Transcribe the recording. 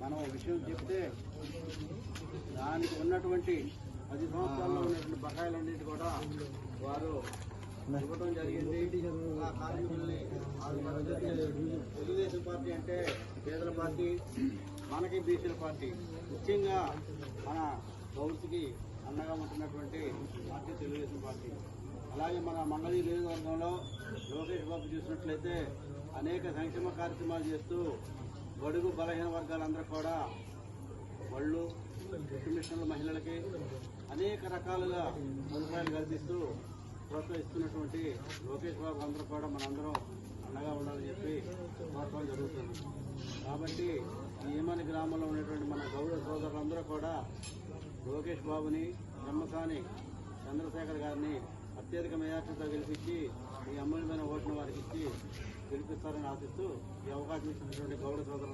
మనం విషయం చెప్తే దానికి ఉన్నటువంటి 10 సంవత్సరాల్లో ఉన్నటువంటి బకాయిలన్నిటి కూడా వారు ఇవ్వడం జరిగింది. ఆ కార్మికుల్ని తెలుగుదేశం పార్టీ అంటే పేదల పార్టీ, మనకి బీసీల పార్టీ, ముఖ్యంగా మన గౌడ్స్కి అండగా ఉంటున్నటువంటి పార్టీ తెలుగుదేశం పార్టీ. అలాగే మన మంగళి నియోజకవర్గంలో లోకేష్ బాబు చూసినట్లయితే అనేక సంక్షేమ కార్యక్రమాలు చేస్తూ బడుగు బలహీన వర్గాలందరూ కూడా బళ్ళు, మిషన్ల మహిళలకి అనేక రకాలుగా సదుపాయాలు కల్పిస్తూ ప్రోత్సహిస్తున్నటువంటి లోకేష్ బాబు అందరూ కూడా మనందరం అండగా ఉండాలని చెప్పి కోరడం జరుగుతుంది. కాబట్టి ఈ ఏమని గ్రామంలో ఉన్నటువంటి మన గౌరవ సోదరులందరూ కూడా లోకేష్ బాబుని, బ్రహ్మసాని చంద్రశేఖర్ గారిని అత్యధిక మెజార్టీతో గెలిపించి ఈ అమూల్యమైన ఓటును వారికి ఇచ్చి గెలిపిస్తారని ఆశిస్తూ ఈ అవకాశం ఇచ్చినటువంటి గౌరవ సోదరులు